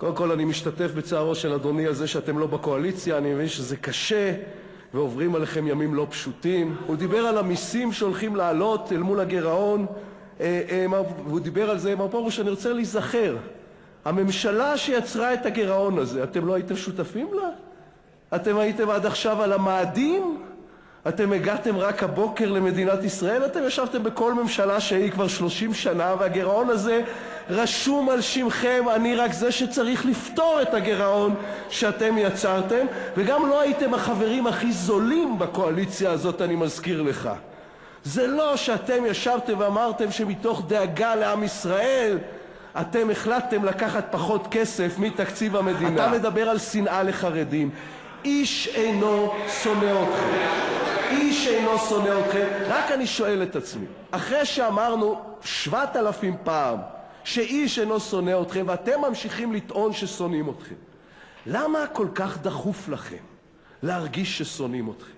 קודם כל אני משתתף בצערו של אדוני על זה שאתם לא בקואליציה. אני מבין שזה קשה ועוברים עליכם ימים לא פשוטים. הוא דיבר על המיסים שהולכים לעלות אל מול הגירעון, והוא דיבר על זה. מר פרוש, אני רוצה להיזכר, הממשלה שיצרה את הגירעון הזה, אתם לא הייתם שותפים לה? אתם הייתם עד עכשיו על המאדים? אתם הגעתם רק הבוקר למדינת ישראל? אתם ישבתם בכל ממשלה שהיא כבר 30 שנה, והגירעון הזה רשום על שמכם. אני רק זה שצריך לפתור את הגירעון שאתם יצרתם, וגם לא הייתם החברים הכי זולים בקואליציה הזאת, אני מזכיר לך. זה לא שאתם ישבתם ואמרתם שמתוך דאגה לעם ישראל אתם החלטתם לקחת פחות כסף מתקציב המדינה. אתה מדבר על שנאה לחרדים. איש אינו שונא אתכם. איש אינו שונא אתכם. רק אני שואל את עצמי, אחרי שאמרנו 7,000 פעם שאיש אינו שונא אתכם, ואתם ממשיכים לטעון ששונאים אתכם, למה כל כך דחוף לכם להרגיש ששונאים אתכם?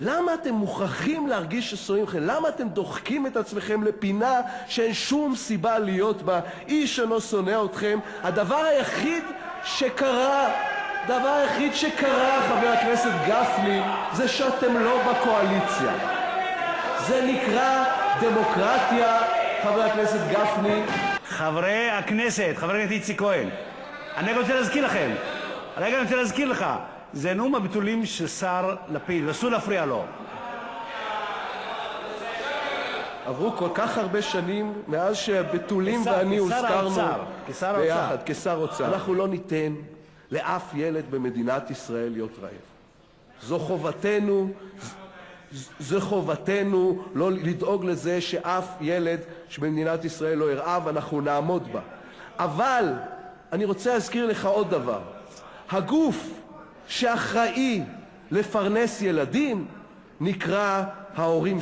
למה אתם מוכרחים להרגיש ששונאים אתכם? למה אתם דוחקים את עצמכם לפינה שאין שום סיבה להיות בה? איש אינו שונא אתכם. הדבר היחיד שקרה, חבר הכנסת גפני, זה שאתם לא בקואליציה. זה נקרא דמוקרטיה, חבר הכנסת גפני. חברי הכנסת, חבר הכנסת איציק כהן, אני רוצה להזכיר לך, זה נאום הביטולים של שר לפיד, אסור להפריע לו. עברו כל כך הרבה שנים מאז שהבתולים ואני הוזכרנו ביחד, כשר אוצר. אנחנו לא ניתן לאף ילד במדינת ישראל להיות רעב. זו חובתנו לא לדאוג לזה שאף ילד במדינת ישראל לא ירעב, אנחנו נעמוד בה. אבל אני רוצה להזכיר לך עוד דבר. הגוף שאחראי לפרנס ילדים נקרא ההורים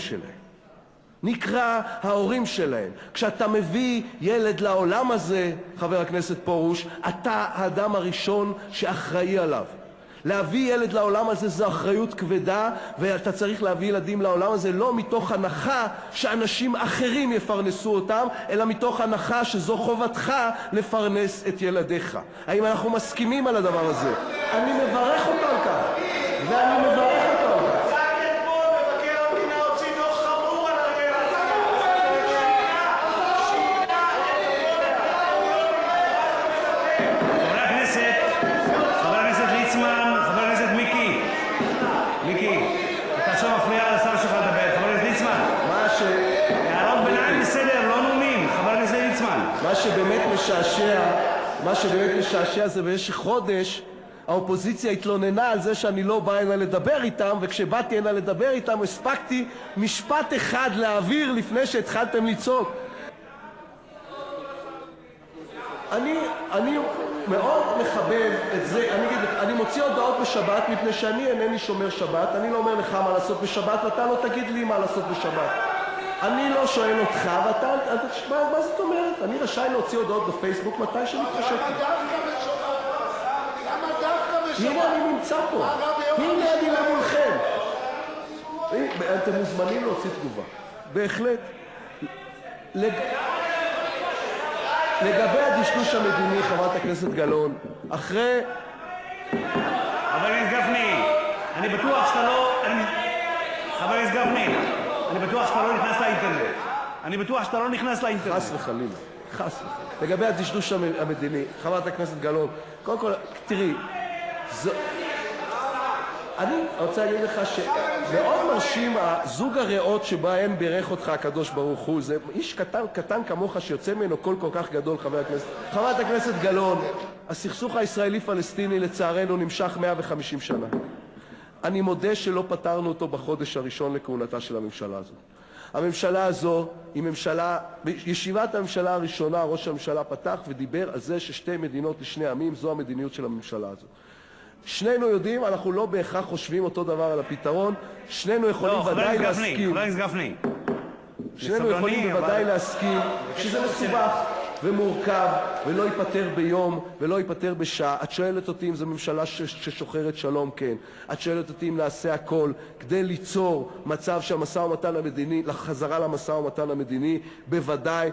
שלהם. כשאתה מביא ילד לעולם הזה, חבר הכנסת פרוש, אתה האדם הראשון שאחראי עליו. להביא ילד לעולם הזה זו אחריות כבדה, ואתה צריך להביא ילדים לעולם הזה לא מתוך הנחה שאנשים אחרים יפרנסו אותם, אלא מתוך הנחה שזו חובתך לפרנס את ילדיך. האם אנחנו מסכימים על הדבר הזה? אני מברך אותו על כך, ואני מברך אותו על כך. רק אתמול מבקר המדינה הוציא דוח חמור על חבר הכנסת ליצמן, חבר הכנסת מיקי, אתה עכשיו מפריע לשר שלך לדבר. חבר הכנסת ליצמן, הערות ביניים בסדר, לא נאומים. חבר הכנסת ליצמן, מה שבאמת משעשע זה במשך חודש האופוזיציה התלוננה על זה שאני לא בא הנה לדבר איתם, וכשבאתי הנה לדבר איתם הספקתי משפט אחד להעביר לפני שהתחלתם לצעוק. אני מאוד מחבב את זה. אני מוציא הודעות בשבת מפני שאני אינני שומר שבת. אני לא אומר לך מה לעשות בשבת, ואתה לא תגיד לי מה לעשות בשבת. אני לא שואל אותך, ואתה, מה זאת אומרת? אני רשאי להוציא הודעות בפייסבוק מתי שמתחשק לי. למה דווקא בשבת? הנה אני נמצא פה. הנה אני למולכם. אתם מוזמנים להוציא תגובה. בהחלט. לגבי הדשדוש המדיני, חברת הכנסת גלאון, אחרי... חבר הכנסת גפני, אני בטוח שאתה לא... חבר הכנסת גפני, אני בטוח שאתה לא נכנס לאינטרנט. חס וחלילה. לגבי הדשדוש המדיני, חברת הכנסת גלאון, קודם כל, תראי, אני רוצה להגיד לך שמאוד מרשים זוג הריאות שבהן בירך אותך הקדוש ברוך הוא. זה איש קטן כמוך שיוצא ממנו קול כל כך גדול, חברת הכנסת גלאון. הסכסוך הישראלי-פלסטיני לצערנו נמשך 150 שנה. אני מודה שלא פתרנו אותו בחודש הראשון לכהונתה של הממשלה הזאת. הממשלה הזו היא ממשלה, בישיבת הממשלה הראשונה ראש הממשלה פתח ודיבר על זה ששתי מדינות לשני עמים, זו המדיניות של הממשלה הזו. שנינו יודעים, אנחנו לא בהכרח חושבים אותו דבר על הפתרון. שנינו יכולים ודאי להסכים. חבר הכנסת גפני. שנינו יכולים בוודאי להסכים שזה מסובך ומורכב ולא ייפתר ביום ולא ייפתר בשעה. את שואלת אותי אם זו ממשלה ששוחרת שלום? כן. את שואלת אותי אם נעשה הכל כדי ליצור מצב שהמשא ומתן המדיני, לחזרה למשא ומתן המדיני? בוודאי.